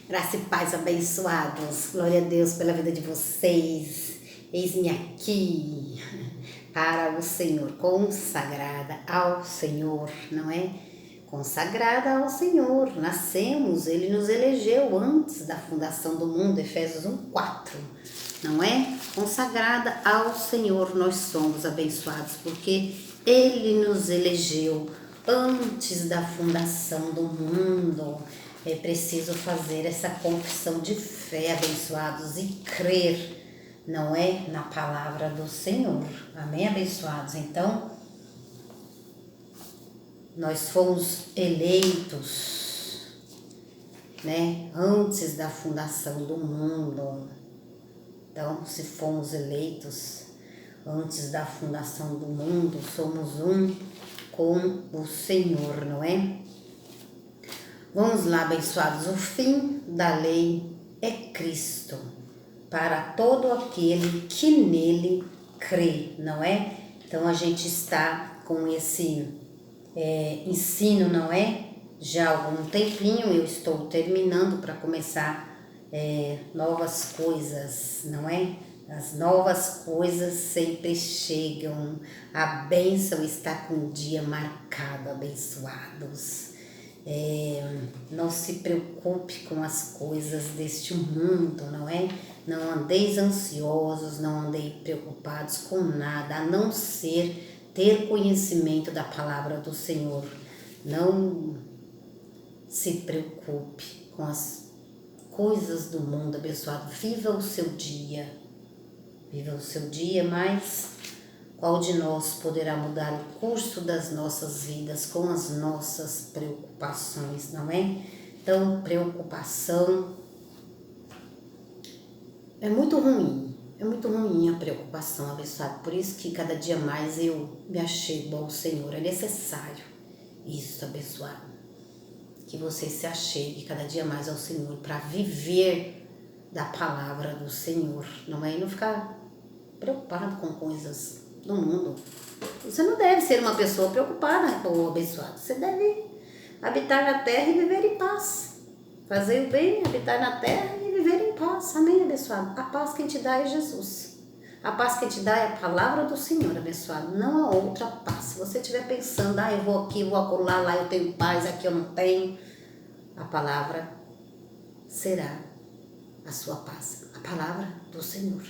Graça e paz abençoados. Glória a Deus pela vida de vocês. Eis-me aqui para o Senhor, consagrada ao Senhor, não é? Consagrada ao Senhor. Nascemos, Ele nos elegeu antes da fundação do mundo, Efésios 1:4, não é? Consagrada ao Senhor, nós somos abençoados porque Ele nos elegeu antes da fundação do mundo. É preciso fazer essa confissão de fé, abençoados, e crer, não é? Na palavra do Senhor. Amém, abençoados? Então, nós fomos eleitos, né? Antes da fundação do mundo. Então, se fomos eleitos antes da fundação do mundo, somos um com o Senhor, não é? Vamos lá, abençoados. O fim da lei é Cristo, para todo aquele que nele crê, não é? Então, a gente está com esse ensino, não é? Já há algum tempinho, eu estou terminando para começar novas coisas, não é? As novas coisas sempre chegam. A bênção está com o dia marcado, abençoados. Não se preocupe com as coisas deste mundo, não é? Não andeis ansiosos, não andeis preocupados com nada, a não ser ter conhecimento da palavra do Senhor. Não se preocupe com as coisas do mundo, abençoado. Viva o seu dia, mas qual de nós poderá mudar o curso das nossas vidas com as nossas preocupações, não é? Então, preocupação é muito ruim a preocupação, abençoado. Por isso que cada dia mais eu me achego ao Senhor. É necessário isso, abençoado. Que você se achegue cada dia mais ao Senhor para viver da palavra do Senhor, não é? E não ficar preocupado com coisas do mundo. Você não deve ser uma pessoa preocupada, ou abençoado. Você deve habitar na terra e viver em paz. Fazer o bem, habitar na terra e viver em paz. Amém, abençoado? A paz que te dá é Jesus. A paz que te dá é a palavra do Senhor, abençoado. Não há outra paz. Se você estiver pensando, eu vou aqui, vou acolá, lá eu tenho paz, aqui eu não tenho. A palavra será a sua paz. A palavra do Senhor.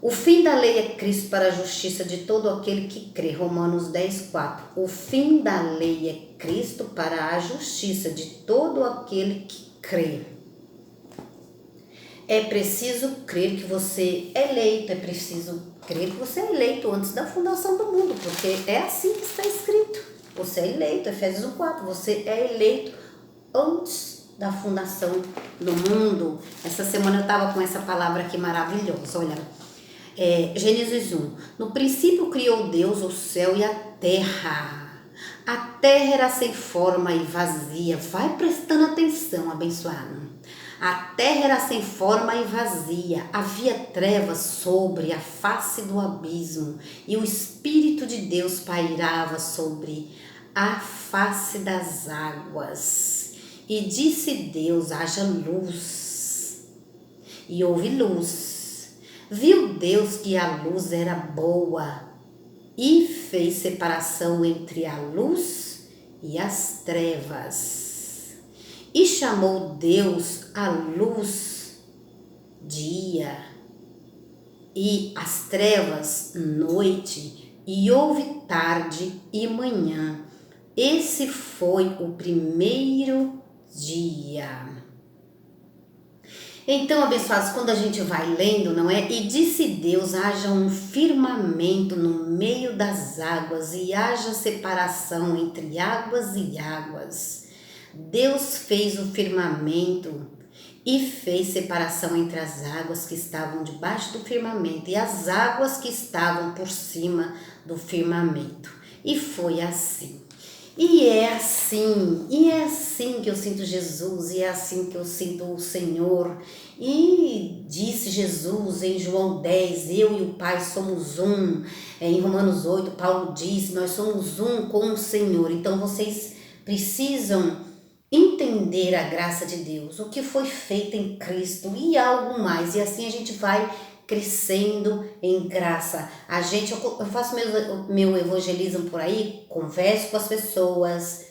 O fim da lei é Cristo para a justiça de todo aquele que crê. Romanos 10:4. O fim da lei é Cristo para a justiça de todo aquele que crê. É preciso crer que você é eleito. É preciso crer que você é eleito antes da fundação do mundo. Porque é assim que está escrito. Você é eleito. Efésios 1:4. Você é eleito antes da fundação do mundo. Essa semana eu estava com essa palavra aqui maravilhosa. Olha. Gênesis 1. No princípio criou Deus o céu e a terra. A terra era sem forma e vazia. Vai prestando atenção, abençoado. A terra era sem forma e vazia. Havia trevas sobre a face do abismo. E o Espírito de Deus pairava sobre a face das águas. E disse Deus: haja luz. E houve luz. Viu Deus que a luz era boa e fez separação entre a luz e as trevas. E chamou Deus a luz dia e as trevas noite, e houve tarde e manhã. Esse foi o primeiro dia. Então, abençoados, quando a gente vai lendo, não é? E disse Deus: haja um firmamento no meio das águas e haja separação entre águas e águas. Deus fez o firmamento e fez separação entre as águas que estavam debaixo do firmamento e as águas que estavam por cima do firmamento. E foi assim. E é assim que eu sinto Jesus, e é assim que eu sinto o Senhor. E disse Jesus em João 10, eu e o Pai somos um. Em Romanos 8, Paulo diz, nós somos um com o Senhor. Então vocês precisam entender a graça de Deus, o que foi feito em Cristo e algo mais. E assim a gente vai crescendo em graça. Eu faço meu evangelismo por aí, converso com as pessoas,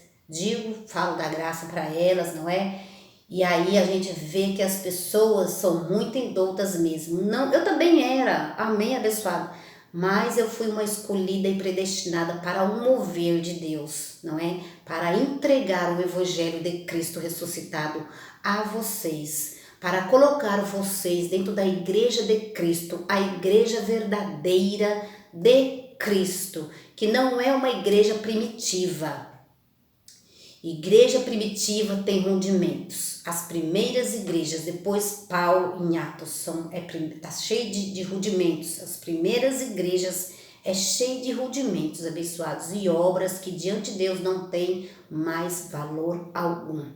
falo da graça para elas, não é? E aí a gente vê que as pessoas são muito indoutas mesmo. Não, eu também era, amém, abençoado. Mas eu fui uma escolhida e predestinada para o mover de Deus, não é? Para entregar o evangelho de Cristo ressuscitado a vocês, para colocar vocês dentro da igreja de Cristo, a igreja verdadeira de Cristo, que não é uma igreja primitiva. Igreja primitiva tem rudimentos. As primeiras igrejas, depois Paulo em Atos, tá cheio de rudimentos. As primeiras igrejas é cheio de rudimentos abençoados e obras que diante de Deus não tem mais valor algum.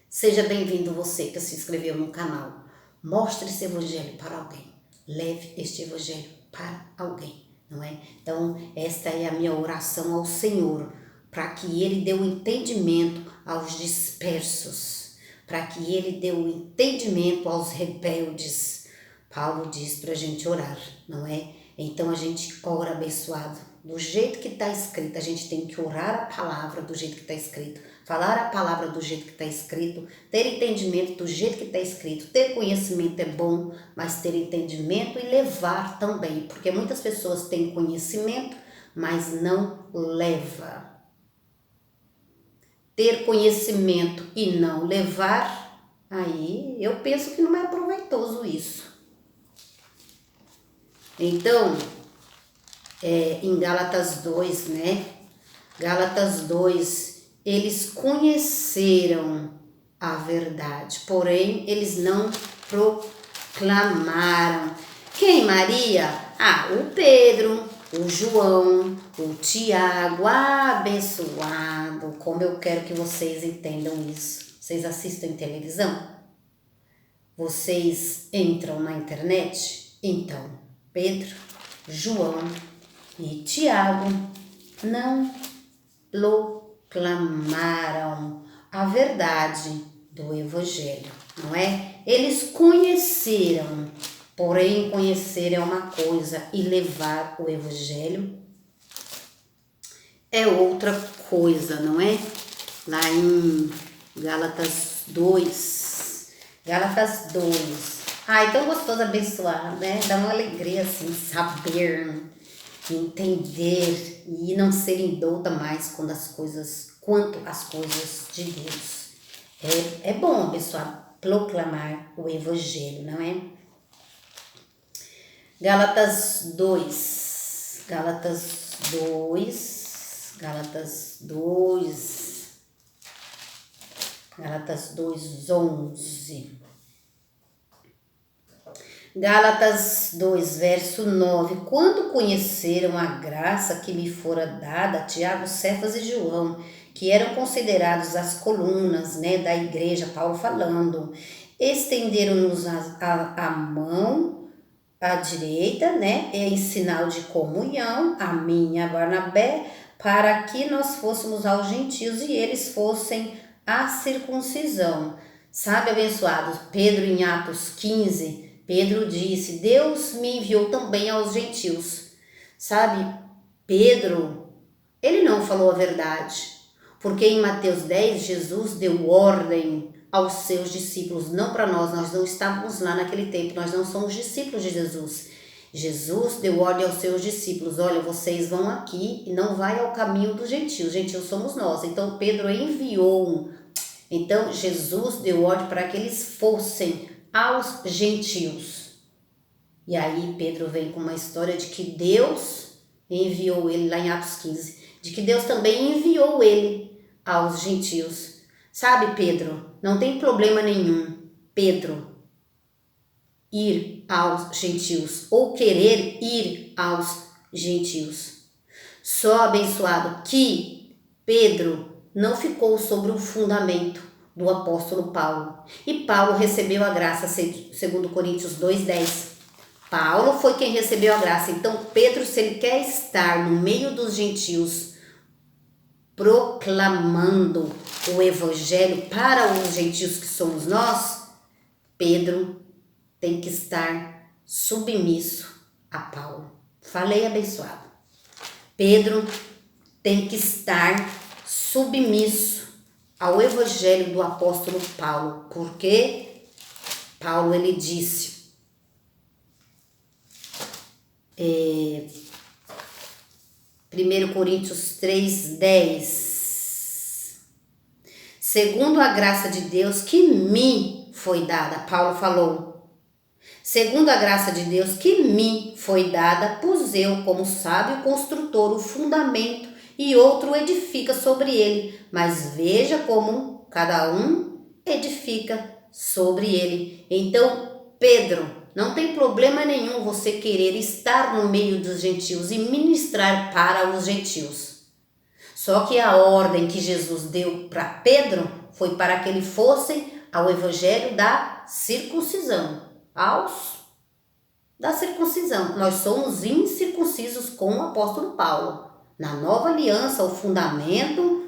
Seja bem-vindo você que se inscreveu no canal. Mostre esse evangelho para alguém. Leve este evangelho para alguém, não é? Então, esta é a minha oração ao Senhor, para que Ele dê o entendimento aos dispersos, para que Ele dê o entendimento aos rebeldes. Paulo diz para a gente orar, não é? Então a gente ora abençoado, do jeito que está escrito. A gente tem que orar a palavra do jeito que está escrito, falar a palavra do jeito que está escrito, ter entendimento do jeito que está escrito. Ter conhecimento é bom, mas ter entendimento e levar também, porque muitas pessoas têm conhecimento, mas não leva. Ter conhecimento e não levar, aí eu penso que não é proveitoso isso. Então, em Gálatas 2, né? Gálatas 2, eles conheceram a verdade, porém eles não proclamaram. Quem, Maria? O Pedro, o João, o Tiago, abençoado. Como eu quero que vocês entendam isso. Vocês assistem televisão? Vocês entram na internet? Então, Pedro, João e Tiago não proclamaram a verdade do evangelho, não é? Eles conheceram, porém conhecer é uma coisa e levar o evangelho é outra coisa, não é? Lá em Gálatas 2, tão gostoso abençoar, né? Dá uma alegria assim, saber, entender e não ser indouta mais quanto às coisas de Deus. É bom abençoar, proclamar o evangelho, não é? Gálatas 2, 2:11. Gálatas 2, verso 9. Quando conheceram a graça que me fora dada, Tiago, Cefas e João, que eram considerados as colunas, né, da igreja, Paulo falando, estenderam-nos a mão à direita, né, em sinal de comunhão, a mim e a Barnabé, para que nós fôssemos aos gentios e eles fossem a circuncisão. Sabe, abençoados, Pedro em Atos 15, Pedro disse, Deus me enviou também aos gentios. Sabe, Pedro, ele não falou a verdade, porque em Mateus 10, Jesus deu ordem aos seus discípulos, não para nós não estávamos lá naquele tempo, nós não somos discípulos de Jesus. Jesus deu ordem aos seus discípulos, olha, vocês vão aqui e não vai ao caminho dos gentios somos nós. Então Pedro enviou, então Jesus deu ordem para que eles fossem aos gentios. E aí Pedro vem com uma história de que Deus enviou ele, lá em Atos 15, de que Deus também enviou ele aos gentios. Sabe, Pedro, não tem problema nenhum, Pedro, ir aos gentios ou querer ir aos gentios. Só abençoado que Pedro não ficou sobre o fundamento do apóstolo Paulo. E Paulo recebeu a graça, segundo Coríntios 2:10. Paulo foi quem recebeu a graça. Então Pedro, se ele quer estar no meio dos gentios, proclamando o evangelho para os gentios que somos nós, Pedro tem que estar submisso a Paulo. Falei, abençoado. Pedro tem que estar submisso ao evangelho do apóstolo Paulo, porque Paulo ele disse, 1 Coríntios 3:10, segundo a graça de Deus que me foi dada, Paulo falou, segundo a graça de Deus que me foi dada, pus eu como sábio construtor o fundamento e outro edifica sobre ele, mas veja como cada um edifica sobre ele. Então, Pedro, não tem problema nenhum você querer estar no meio dos gentios e ministrar para os gentios. Só que a ordem que Jesus deu para Pedro foi para que ele fosse ao evangelho da circuncisão, da circuncisão. Nós somos incircuncisos com o apóstolo Paulo. Na nova aliança, o fundamento,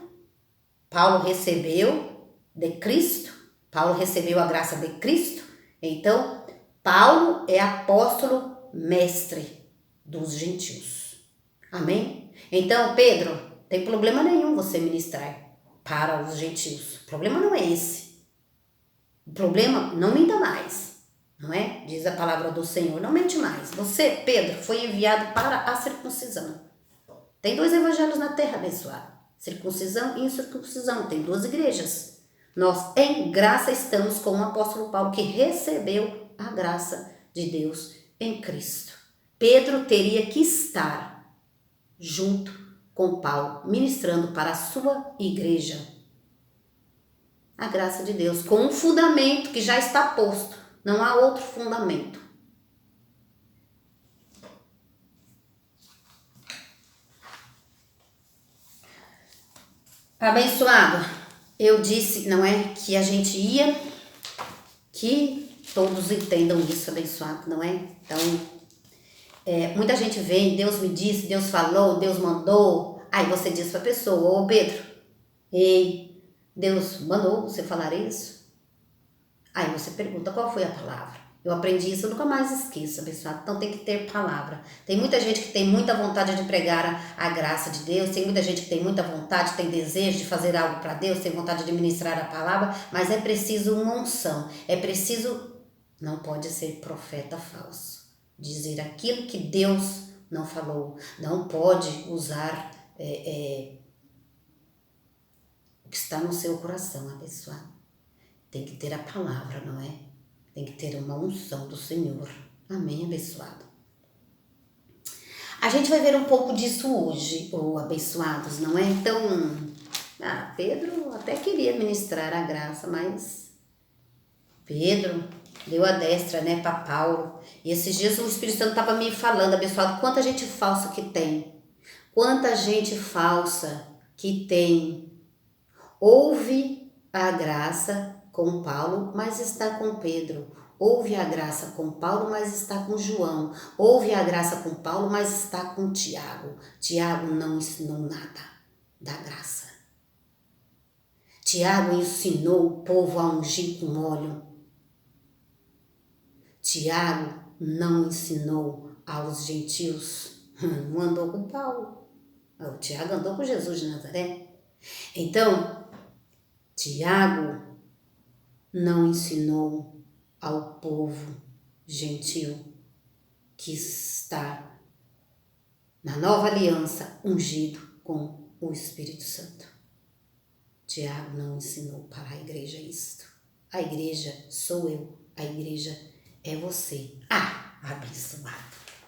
Paulo recebeu de Cristo, Paulo recebeu a graça de Cristo, então Paulo é apóstolo mestre dos gentios. Amém? Então, Pedro, tem problema nenhum você ministrar para os gentios. O problema não é esse. O problema, não minta mais, não é? Diz a palavra do Senhor, não mente mais. Você, Pedro, foi enviado para a circuncisão. Tem 2 evangelhos na terra, abençoado. Circuncisão e incircuncisão. Tem 2 igrejas. Nós, em graça, estamos com o apóstolo Paulo, que recebeu a graça de Deus em Cristo. Pedro teria que estar junto com Paulo, ministrando para a sua igreja a graça de Deus, com um fundamento que já está posto. Não há outro fundamento. Abençoado, eu disse, não é, que a gente ia, que todos entendam isso, abençoado, não é? Então, muita gente vem, Deus me disse, Deus falou, Deus mandou. Aí você diz para a pessoa, ô Pedro, ei, Deus mandou você falar isso? Aí você pergunta, qual foi a palavra? Eu aprendi isso, eu nunca mais esqueço, abençoado. Então tem que ter palavra. Tem muita gente que tem muita vontade de pregar a graça de Deus, tem muita gente que tem muita vontade, tem desejo de fazer algo para Deus, tem vontade de ministrar a palavra, mas é preciso uma unção, é preciso, não pode ser profeta falso, dizer aquilo que Deus não falou, não pode usar o que está no seu coração, abençoado. Tem que ter a palavra, não é? Tem que ter uma unção do Senhor. Amém, abençoado. A gente vai ver um pouco disso hoje, abençoados, não é? Então, Pedro até queria ministrar a graça, mas Pedro deu a destra, né, para Paulo. E esses dias o Espírito Santo estava me falando, abençoado, quanta gente falsa que tem. Quanta gente falsa que tem. Ouve a graça com Paulo, mas está com Pedro. Ouve a graça com Paulo, mas está com João. Ouve a graça com Paulo, mas está com Tiago. Tiago não ensinou nada da graça. Tiago ensinou o povo a ungir com óleo. Tiago não ensinou aos gentios. Não andou com Paulo. O Tiago andou com Jesus de Nazaré. Então, Tiago não ensinou ao povo gentil que está na nova aliança ungido com o Espírito Santo. Tiago não ensinou para a igreja isto. A igreja sou eu, a igreja é você. Abençoado.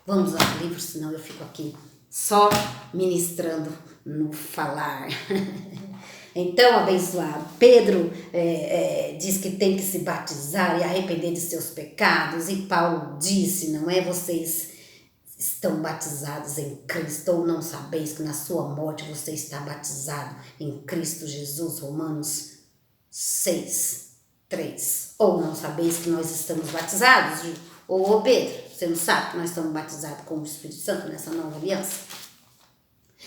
Vamos ao livro, senão eu fico aqui só ministrando no falar. Então, abençoado, Pedro diz que tem que se batizar e arrepender de seus pecados. E Paulo disse, não é? Vocês estão batizados em Cristo, ou não sabeis que na sua morte você está batizado em Cristo Jesus, Romanos 6:3. Ou não sabeis que nós estamos batizados? Ô Pedro, você não sabe que nós estamos batizados com o Espírito Santo nessa nova aliança?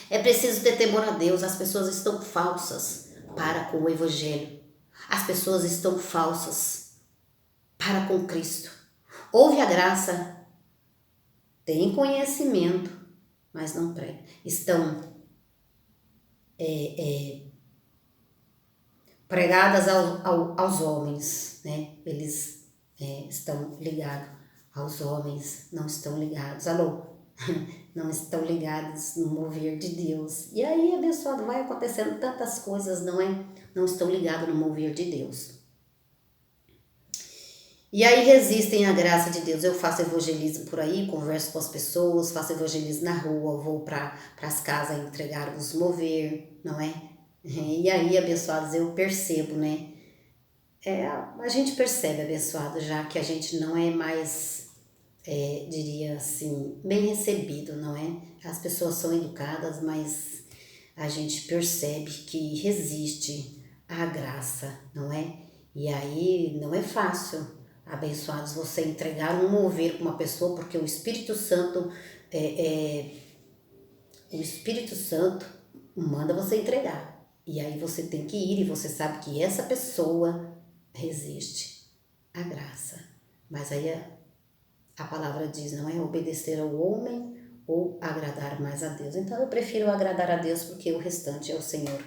É preciso ter temor a Deus. As pessoas estão falsas para com o Evangelho. As pessoas estão falsas para com Cristo. Ouve a graça, tem conhecimento, mas não pregam. Estão pregadas aos homens, né? Eles estão ligados aos homens, não estão ligados, alô? Não estão ligados no mover de Deus. E aí, abençoado, vai acontecendo tantas coisas, não é? Não estão ligados no mover de Deus. E aí resistem à graça de Deus. Eu faço evangelismo por aí, converso com as pessoas, faço evangelismo na rua, vou para as casas entregar os mover, não é? E aí, abençoados, eu percebo, né? A gente percebe, abençoado, já que a gente não é mais, diria assim, bem recebido, não é? As pessoas são educadas, mas a gente percebe que resiste à graça, não é? E aí não é fácil, abençoados, você entregar um mover para uma pessoa, porque o Espírito Santo manda você entregar. E aí você tem que ir e você sabe que essa pessoa resiste à graça. Mas aí a palavra diz, não é obedecer ao homem ou agradar mais a Deus. Então eu prefiro agradar a Deus porque o restante é o Senhor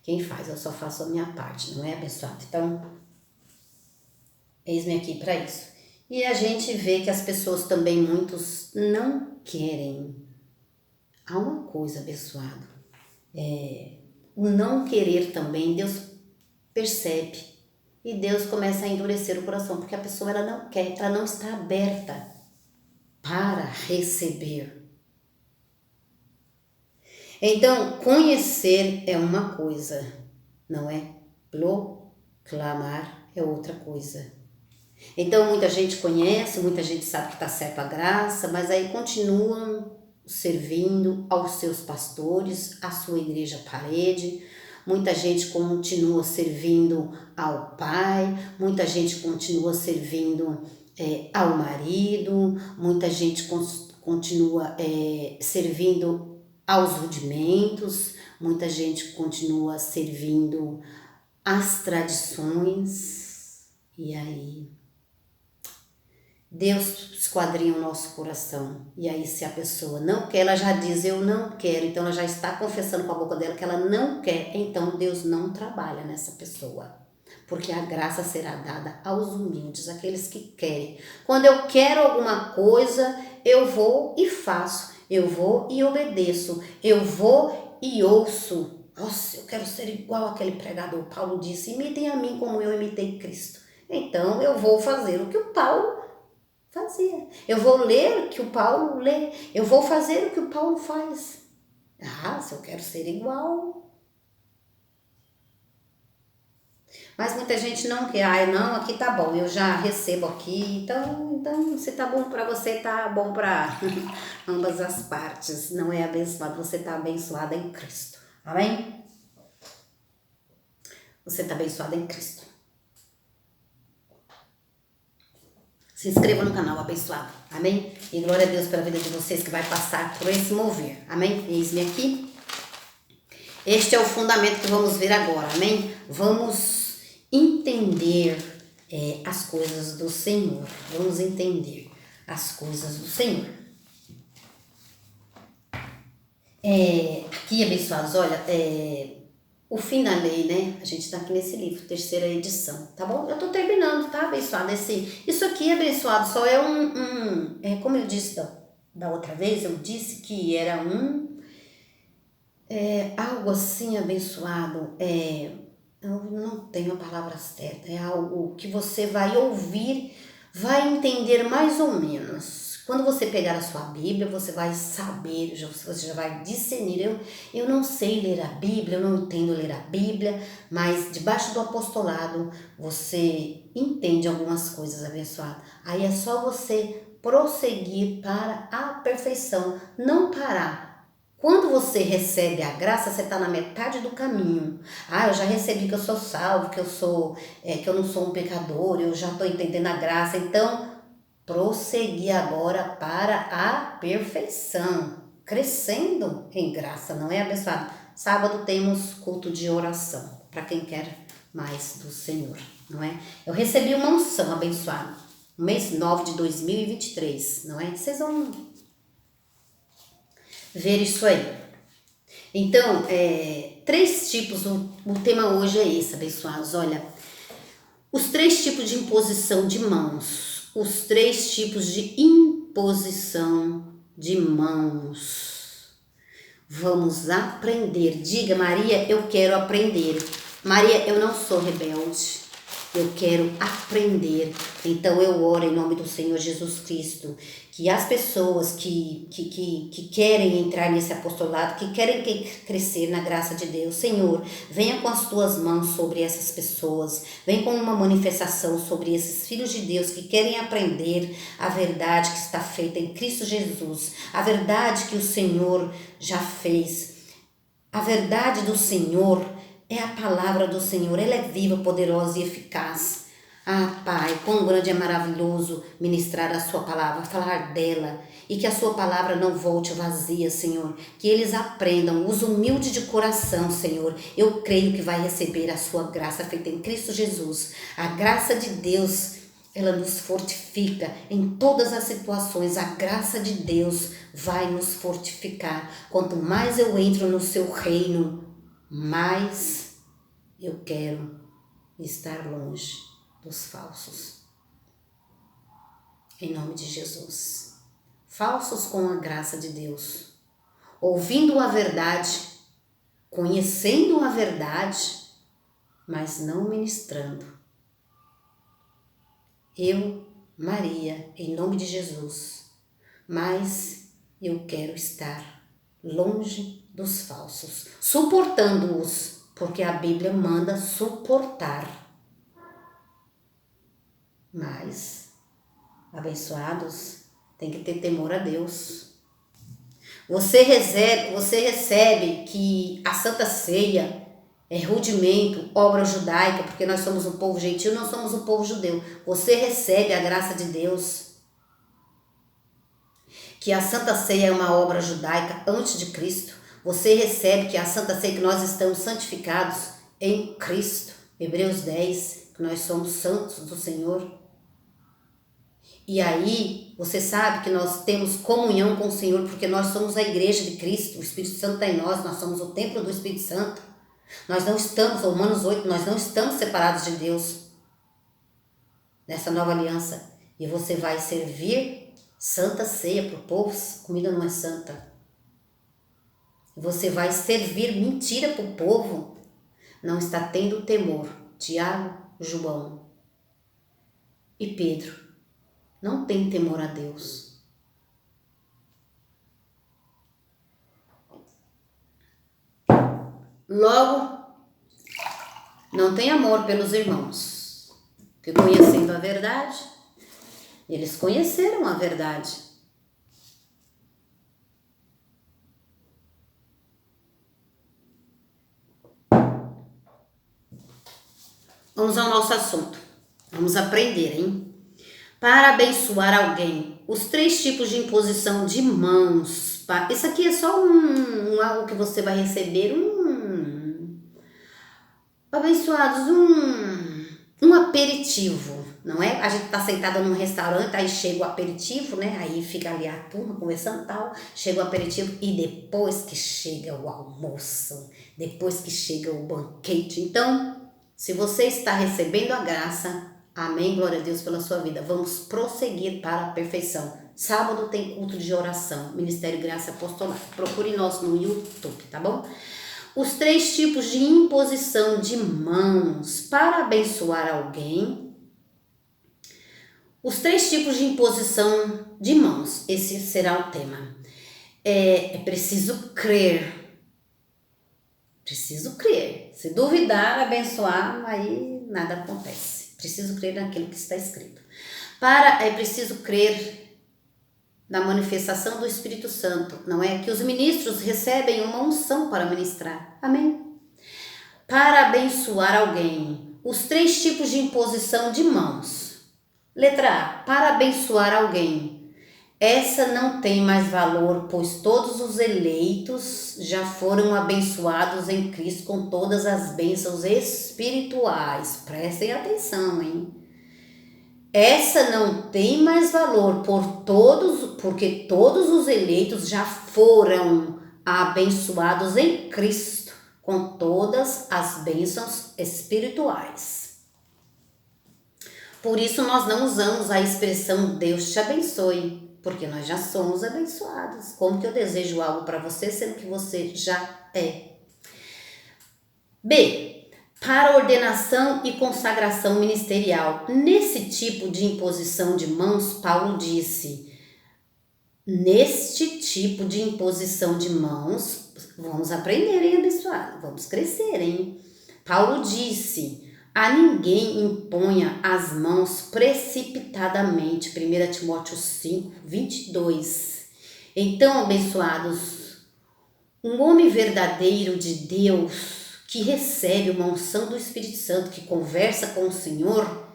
quem faz. Eu só faço a minha parte, não é, abençoado? Então, eis-me aqui para isso. E a gente vê que as pessoas também, muitos, não querem. Há uma coisa, abençoado, o não querer também, Deus percebe. E Deus começa a endurecer o coração, porque a pessoa ela não quer, ela não está aberta para receber. Então, conhecer é uma coisa, não é? Proclamar é outra coisa. Então, muita gente conhece, muita gente sabe que está certo a graça, mas aí continuam servindo aos seus pastores, à sua igreja parede. Muita gente continua servindo ao pai, muita gente continua servindo ao marido, muita gente continua servindo aos rudimentos, muita gente continua servindo às tradições. E aí, Deus esquadrinha o nosso coração. E aí, se a pessoa não quer, ela já diz, eu não quero. Então, ela já está confessando com a boca dela que ela não quer. Então, Deus não trabalha nessa pessoa. Porque a graça será dada aos humildes, aqueles que querem. Quando eu quero alguma coisa, eu vou e faço. Eu vou e obedeço. Eu vou e ouço. Nossa, eu quero ser igual aquele pregador. Paulo disse, imitem a mim como eu imitei Cristo. Então, eu vou fazer o que o Paulo fazia. Eu vou ler o que o Paulo lê. Eu vou fazer o que o Paulo faz. Se eu quero ser igual. Mas muita gente não quer. Não, aqui tá bom, eu já recebo aqui. Então se tá bom para você, tá bom para ambas as partes. Não é abençoado, você tá abençoada em Cristo. Amém? Você tá abençoada em Cristo. Se inscreva no canal, abençoado. Amém? E glória a Deus pela vida de vocês que vai passar por esse mover. Amém? Eis-me aqui. Este é o fundamento que vamos ver agora. Amém? Vamos entender as coisas do Senhor. Vamos entender as coisas do Senhor. Aqui, abençoados, olha, o fim da lei, né? A gente está aqui nesse livro, terceira edição, tá bom? Eu tô terminando, tá, abençoado? Isso aqui, abençoado, só é como eu disse da outra vez, eu disse que era algo assim, abençoado, eu não tenho a palavra certa, é algo que você vai ouvir, vai entender mais ou menos. Quando você pegar a sua Bíblia, você vai saber, você já vai discernir. Eu não sei ler a Bíblia, eu não entendo ler a Bíblia, mas debaixo do apostolado você entende algumas coisas, abençoado. Aí é só você prosseguir para a perfeição, não parar. Quando você recebe a graça, você está na metade do caminho. Eu já recebi que eu sou salvo, que eu não sou um pecador, eu já estou entendendo a graça. Então, prosseguir agora para a perfeição. crescendo em graça, não é, abençoado? Sábado temos culto de oração, para quem quer mais do Senhor, não é? Eu recebi uma unção, abençoado, no mês 9 de 2023, não é? Vocês vão ver isso aí. Então, 3 tipos, o tema hoje é esse, abençoados. Olha, os 3 tipos de imposição de mãos. Os 3 tipos de imposição de mãos. Vamos aprender. Diga, Maria, eu quero aprender. Maria, eu não sou rebelde. Eu quero aprender. Então eu oro em nome do Senhor Jesus Cristo, que as pessoas que querem entrar nesse apostolado, que querem crescer na graça de Deus, Senhor, venha com as tuas mãos sobre essas pessoas, vem com uma manifestação sobre esses filhos de Deus que querem aprender a verdade que está feita em Cristo Jesus, a verdade que o Senhor já fez. A verdade do Senhor é a palavra do Senhor, ela é viva, poderosa e eficaz. Ah, Pai, quão grande é maravilhoso ministrar a sua palavra, falar dela, e que a sua palavra não volte vazia, Senhor. Que eles aprendam, os humildes de coração, Senhor. Eu creio que vai receber a sua graça feita em Cristo Jesus. A graça de Deus, ela nos fortifica em todas as situações. A graça de Deus vai nos fortificar. Quanto mais eu entro no seu reino, mais eu quero estar longe dos falsos. Em nome de Jesus. Falsos com a graça de Deus. Ouvindo a verdade, conhecendo a verdade, mas não ministrando. Eu, Maria, em nome de Jesus, mas eu quero estar longe dos falsos, suportando-os, porque a Bíblia manda suportar. Mas, abençoados, tem que ter temor a Deus. Você recebe que a Santa Ceia é rudimento, obra judaica, porque nós somos um povo gentil, não somos um povo judeu. Você recebe a graça de Deus, que a Santa Ceia é uma obra judaica antes de Cristo. Você recebe que a Santa Ceia, que nós estamos santificados em Cristo. Hebreus 10, que nós somos santos do Senhor. E aí, você sabe que nós temos comunhão com o Senhor, porque nós somos a igreja de Cristo, o Espírito Santo está em nós somos o templo do Espírito Santo. Nós não estamos, Romanos 8, nós não estamos separados de Deus nessa nova aliança. E você vai servir Santa Ceia para o povo, comida não é santa. Você vai servir mentira para o povo, não está tendo temor. Tiago, João e Pedro não tem temor a Deus. Logo, não tem amor pelos irmãos, que conhecendo a verdade, eles conheceram a verdade. Vamos ao nosso assunto. Vamos aprender, hein? Para abençoar alguém, os 3 tipos de imposição de mãos. Isso aqui é só algo que você vai receber, abençoados, um aperitivo, não é? A gente tá sentada num restaurante, aí chega o aperitivo, né? Aí fica ali a turma conversando e tal, chega o aperitivo e depois que chega o almoço, depois que chega o banquete. Então, se você está recebendo a graça, amém, glória a Deus pela sua vida. Vamos prosseguir para a perfeição. Sábado tem culto de oração, Ministério Graça Apostolado. Procure nós no YouTube, tá bom? Os 3 tipos de imposição de mãos para abençoar alguém. Os 3 tipos de imposição de mãos. Esse será o tema. É preciso crer. Preciso crer. Se duvidar, abençoar, aí nada acontece. Preciso crer naquilo que está escrito. É preciso crer na manifestação do Espírito Santo, não é? Que os ministros recebem uma unção para ministrar. Amém? Para abençoar alguém. Os 3 tipos de imposição de mãos. Letra A. Para abençoar alguém. Essa não tem mais valor, pois todos os eleitos já foram abençoados em Cristo com todas as bênçãos espirituais. Prestem atenção, hein? Essa não tem mais valor porque todos os eleitos já foram abençoados em Cristo com todas as bênçãos espirituais. Por isso nós não usamos a expressão Deus te abençoe, porque nós já somos abençoados. Como que eu desejo algo para você, sendo que você já é? B. Para ordenação e consagração ministerial. Nesse tipo de imposição de mãos, Paulo disse, neste tipo de imposição de mãos, vamos aprender, hein, abençoado? Vamos crescer, hein? Paulo disse, a ninguém imponha as mãos precipitadamente. 1 Timóteo 5, 22. Então, abençoados, um homem verdadeiro de Deus, que recebe uma unção do Espírito Santo, que conversa com o Senhor,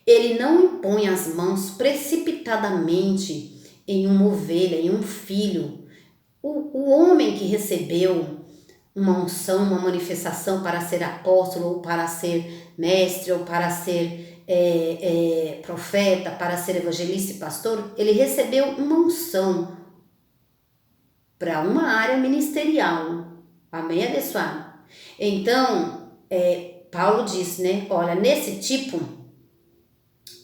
ele não impõe as mãos precipitadamente em uma ovelha, em um filho. O homem que recebeu uma unção, uma manifestação para ser apóstolo, ou para ser mestre, ou para ser profeta, para ser evangelista e pastor, ele recebeu uma unção para uma área ministerial. Amém, abençoado? Então, Paulo disse, né? Olha, nesse tipo,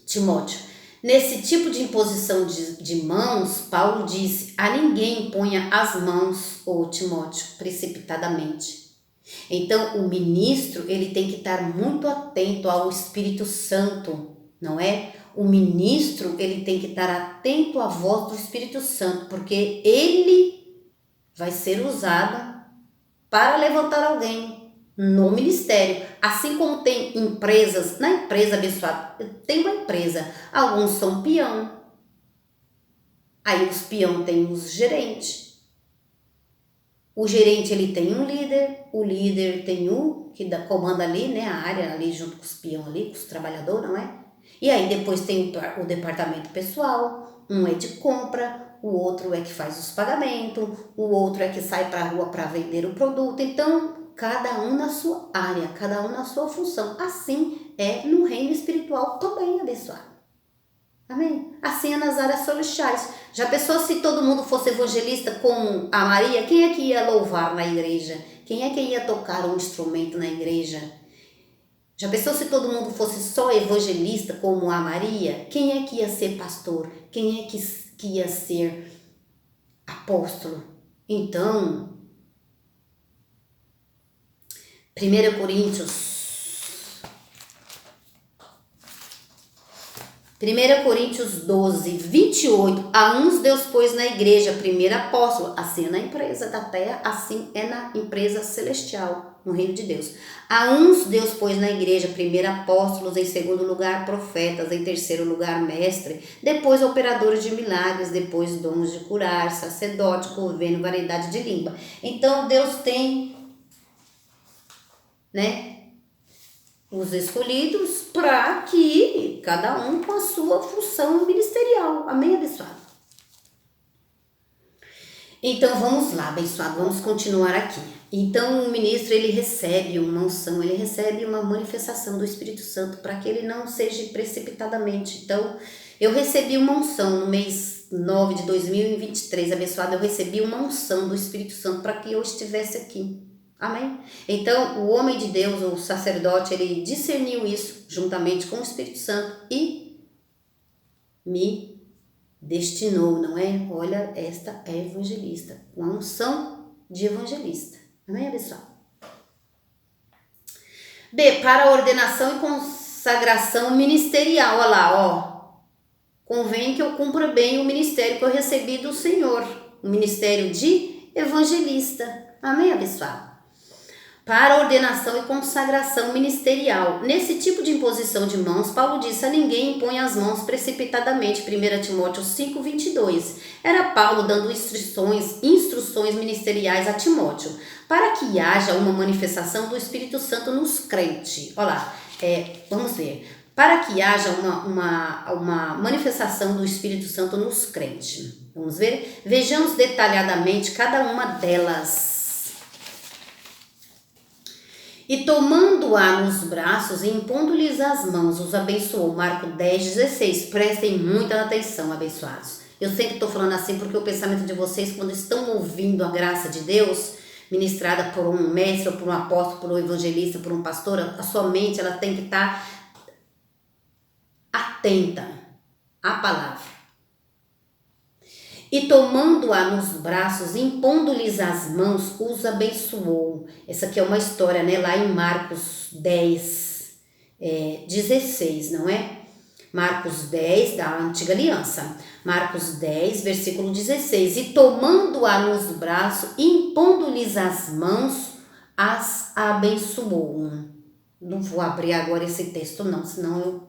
Timóteo, nesse tipo de imposição de mãos, Paulo disse, a ninguém imponha as mãos, ou Timóteo, precipitadamente. Então, o ministro, ele tem que estar muito atento ao Espírito Santo, não é? O ministro, ele tem que estar atento à voz do Espírito Santo, porque ele vai ser usado para levantar alguém no ministério. Assim como tem empresas, na empresa, abençoada, tem uma empresa, alguns são peão, aí os peão tem os gerentes. O gerente, ele tem um líder, o líder tem um que comanda ali, né, a área ali junto com os peão ali, com os trabalhadores, não é? E aí depois tem o departamento pessoal, um é de compra, o outro é que faz os pagamentos, o outro é que sai para a rua para vender o produto. Então, cada um na sua área, cada um na sua função. Assim é no reino espiritual também, abençoado. Amém? Assim é nas áreas celestiais. Já pensou se todo mundo fosse evangelista como a Maria? Quem é que ia louvar na igreja? Quem é que ia tocar um instrumento na igreja? Já pensou se todo mundo fosse só evangelista como a Maria? Quem é que ia ser pastor? Quem é que ia ser apóstolo? Então, 1 Coríntios 12, 28, a uns Deus pôs na igreja, primeiro apóstolo, assim é na empresa da terra, assim é na empresa celestial, no reino de Deus. A uns Deus pôs na igreja, primeiro apóstolos, em segundo lugar profetas, em terceiro lugar mestre, depois operadores de milagres, depois dons de curar, sacerdote, governo, variedade de língua. Então Deus tem, né, os escolhidos para que cada um com a sua função ministerial. Amém, abençoado? Então, vamos lá, abençoado, vamos continuar aqui. Então, o ministro, ele recebe uma unção, ele recebe uma manifestação do Espírito Santo para que ele não seja precipitadamente. Então, eu recebi uma unção no mês 9 de 2023, abençoado, eu recebi uma unção do Espírito Santo para que eu estivesse aqui. Amém? Então, o homem de Deus, o sacerdote, ele discerniu isso juntamente com o Espírito Santo e me destinou, não é? Olha, esta é evangelista, uma unção de evangelista. Amém, pessoal? B, para ordenação e consagração ministerial. Olha lá, ó. Convém que eu cumpra bem o ministério que eu recebi do Senhor, o ministério de evangelista. Amém, pessoal? Para ordenação e consagração ministerial. Nesse tipo de imposição de mãos, Paulo disse, a ninguém impõe as mãos precipitadamente, 1 Timóteo 5, 22. Era Paulo dando instruções ministeriais a Timóteo, para que haja uma manifestação do Espírito Santo nos crentes. Olha lá, vamos ver. para que haja uma manifestação do Espírito Santo nos crentes. Vamos ver? Vejamos detalhadamente cada uma delas. E tomando-a nos braços e impondo-lhes as mãos, os abençoou. Marcos 10:16. Prestem muita atenção, abençoados. Eu sempre estou falando assim porque o pensamento de vocês, quando estão ouvindo a graça de Deus, ministrada por um mestre, ou por um apóstolo, por um evangelista, por um pastor, a sua mente ela tem que estar atenta à palavra. E tomando-a nos braços, impondo-lhes as mãos, os abençoou. Essa aqui é uma história, né? Lá em Marcos 10:16, não é? Marcos 10, da Antiga Aliança. Marcos 10, versículo 16. E tomando-a nos braços, impondo-lhes as mãos, as abençoou. Não vou abrir agora esse texto não, senão eu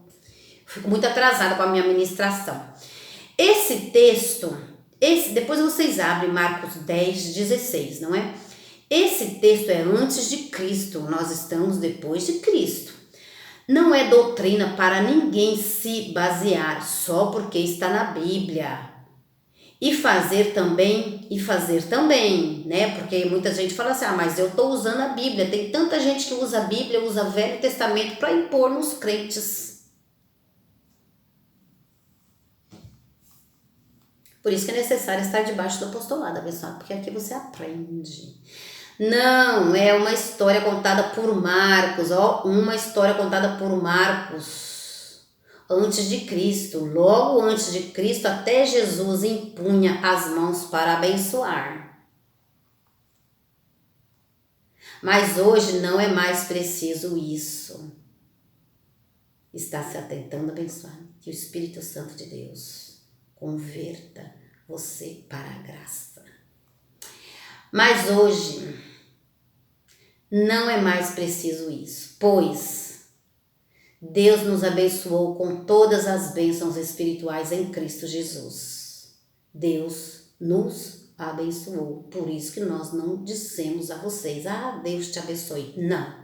fico muito atrasada com a minha ministração. Esse texto, depois vocês abrem Marcos 10:16, não é? Esse texto é antes de Cristo, nós estamos depois de Cristo. Não é doutrina para ninguém se basear só porque está na Bíblia. E fazer também, né? Porque muita gente fala assim, mas eu estou usando a Bíblia. Tem tanta gente que usa a Bíblia, usa o Velho Testamento para impor nos crentes. Por isso que é necessário estar debaixo do apostolado, abençoado, porque aqui você aprende. Não, é uma história contada por Marcos, uma história contada por Marcos, antes de Cristo, logo antes de Cristo, até Jesus impunha as mãos para abençoar. Mas hoje não é mais preciso isso. Está se atentando a abençoar, que o Espírito Santo de Deus converta você para a graça. Mas hoje não é mais preciso isso, pois Deus nos abençoou com todas as bênçãos espirituais em Cristo Jesus. Deus nos abençoou, por isso que nós não dissemos a vocês, Deus te abençoe. Não,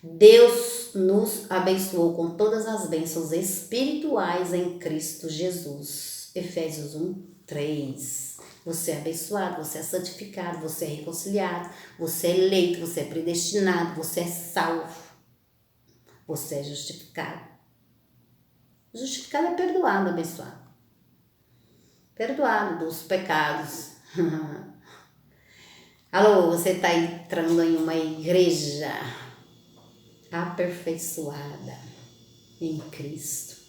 Deus nos abençoou com todas as bênçãos espirituais em Cristo Jesus. Efésios 1:3. Você é abençoado, você é santificado, você é reconciliado, você é eleito, você é predestinado, você é salvo, você é justificado. Justificado é perdoado, abençoado. Perdoado dos pecados. Alô, você está entrando em uma igreja aperfeiçoada em Cristo.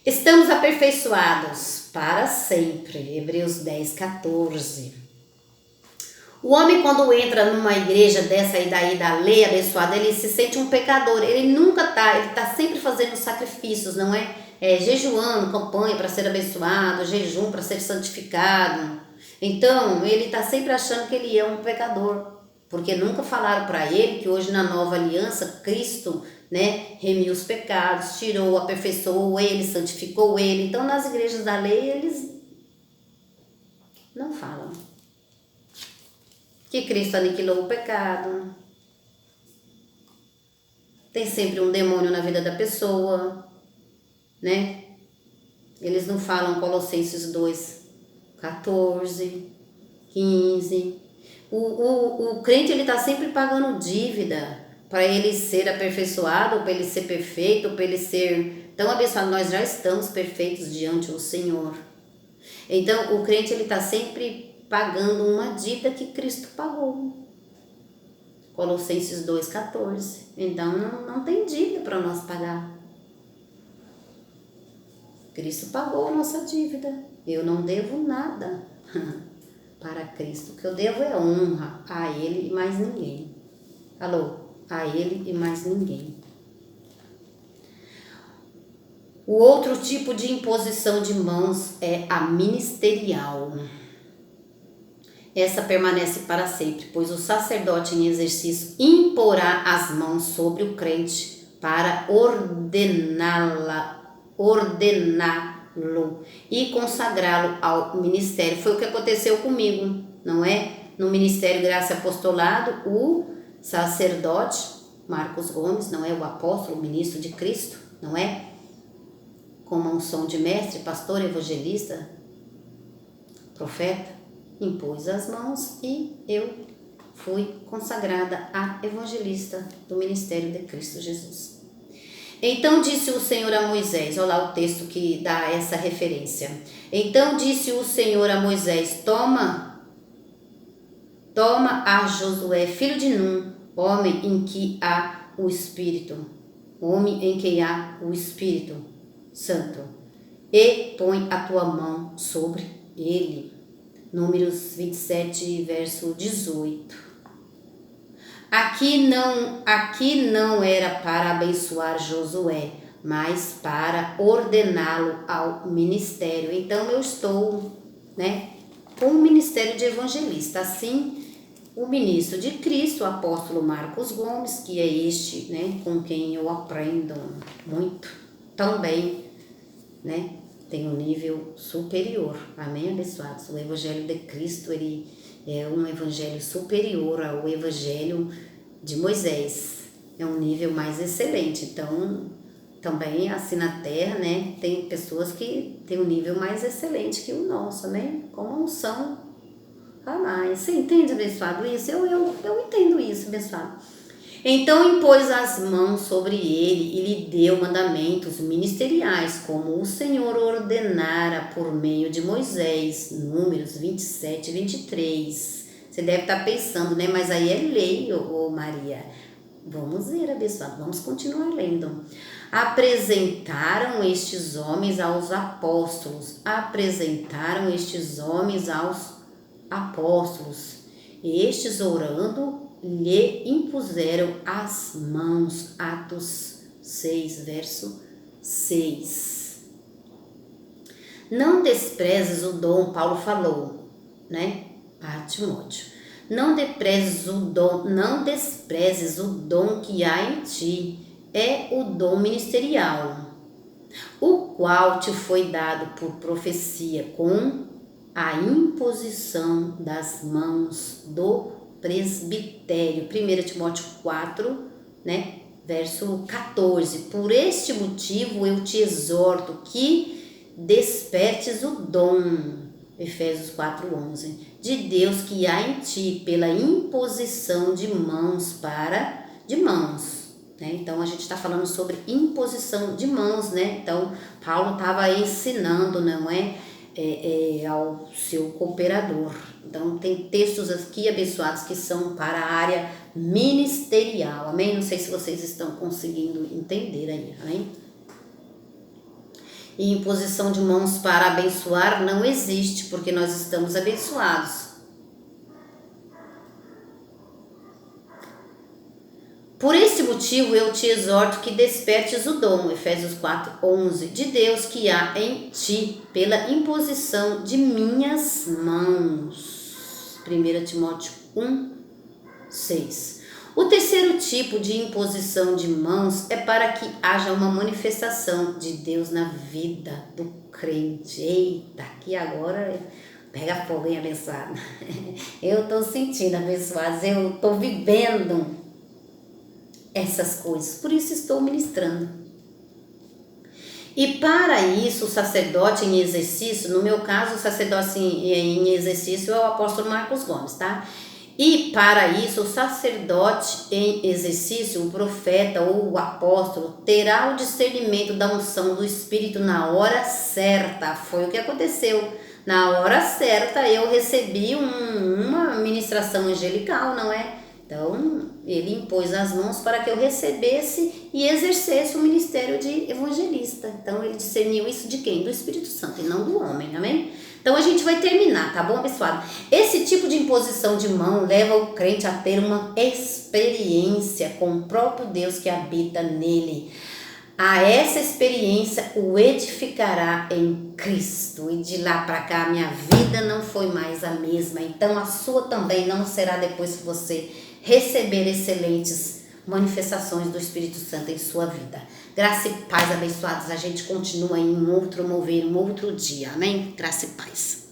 Estamos aperfeiçoados para sempre. Hebreus 10:14. O homem, quando entra numa igreja dessa aí daí da lei abençoada, ele se sente um pecador. Ele está sempre fazendo sacrifícios, não é? Jejuando, campanha para ser abençoado, jejum para ser santificado. Então, ele está sempre achando que ele é um pecador. Porque nunca falaram para ele que hoje na nova aliança, Cristo, né, remiu os pecados, tirou, aperfeiçoou ele, santificou ele. Então, nas igrejas da lei, eles não falam que Cristo aniquilou o pecado. Tem sempre um demônio na vida da pessoa, né? Eles não falam Colossenses 2:14, 15. O crente, ele está sempre pagando dívida para ele ser aperfeiçoado, para ele ser perfeito, para ele ser tão abençoado. Nós já estamos perfeitos diante do Senhor. Então, o crente, ele está sempre pagando uma dívida que Cristo pagou. Colossenses 2:14. Então, não tem dívida para nós pagar. Cristo pagou a nossa dívida. Eu não devo nada para Cristo. O que eu devo é honra a Ele e mais ninguém. Alô? A Ele e mais ninguém. O outro tipo de imposição de mãos é a ministerial. Essa permanece para sempre, pois o sacerdote em exercício imporá as mãos sobre o crente para ordená-lo e consagrá-lo ao ministério. Foi o que aconteceu comigo, não é? No Ministério Graça e Apostolado, o sacerdote Marcos Gomes, não é? O apóstolo, o ministro de Cristo, não é? Com uma unção de mestre, pastor, evangelista, profeta, impôs as mãos e eu fui consagrada a evangelista do ministério de Cristo Jesus. Então disse o Senhor a Moisés, olha lá o texto que dá essa referência. Então disse o Senhor a Moisés, toma a Josué, filho de Num, homem em que há o Espírito Santo, e põe a tua mão sobre ele. Números 27, verso 18. Aqui não era para abençoar Josué, mas para ordená-lo ao ministério. Então eu estou, com o ministério de evangelista. Assim, o ministro de Cristo, o apóstolo Marcos Gomes, que é este, com quem eu aprendo muito, também, tem um nível superior. Amém, abençoados? O evangelho de Cristo, ele é um evangelho superior ao evangelho de Moisés. É um nível mais excelente. Então, também assim na terra, tem pessoas que têm um nível mais excelente que o nosso, como a unção a mais. Você entende, abençoado, isso? Eu entendo isso, abençoado. Então impôs as mãos sobre ele e lhe deu mandamentos ministeriais, como o Senhor ordenara por meio de Moisés. Números 27 e 23. Você deve estar pensando, mas aí é lei, ô Maria. Vamos ver, abençoado, vamos continuar lendo. Apresentaram estes homens aos apóstolos. Estes, orando, lhe impuseram as mãos. Atos 6, verso 6. Não desprezes o dom, Paulo falou, a Timóteo. Não desprezes o dom que há em ti, é o dom ministerial, o qual te foi dado por profecia com a imposição das mãos do presbitério. 1 Timóteo 4, verso 14. Por este motivo eu te exorto que despertes o dom, Efésios 4:11, de Deus que há em ti pela imposição de mãos. Então a gente está falando sobre imposição de mãos, Então Paulo estava ensinando, ao seu cooperador. Então tem textos aqui abençoados que são para a área ministerial, amém? Não sei se vocês estão conseguindo entender aí, amém? E imposição de mãos para abençoar não existe, porque nós estamos abençoados. Por esse motivo eu te exorto que despertes o dom, Efésios 4:11, de Deus que há em ti pela imposição de minhas mãos. 1 Timóteo 1:6. O terceiro tipo de imposição de mãos é para que haja uma manifestação de Deus na vida do crente. Eita, aqui agora pega fogo, hein, abençoado? Eu estou sentindo, abençoados, eu estou vivendo essas coisas, por isso estou ministrando. E para isso o sacerdote em exercício, no meu caso o sacerdote em exercício é o apóstolo Marcos Gomes, tá? E para isso o sacerdote em exercício, o profeta ou o apóstolo, terá o discernimento da unção do Espírito na hora certa. Foi o que aconteceu. Na hora certa eu recebi uma ministração angelical, não é? Então, ele impôs as mãos para que eu recebesse e exercesse o ministério de evangelista. Então, ele discerniu isso de quem? Do Espírito Santo e não do homem, amém? Então, a gente vai terminar, tá bom, pessoal? Esse tipo de imposição de mão leva o crente a ter uma experiência com o próprio Deus que habita nele. A essa experiência o edificará em Cristo. E de lá para cá, minha vida não foi mais a mesma. Então, a sua também não será depois que você receber excelentes manifestações do Espírito Santo em sua vida. Graça e paz, abençoados. A gente continua em um outro mover, um outro dia. Amém? Graça e paz.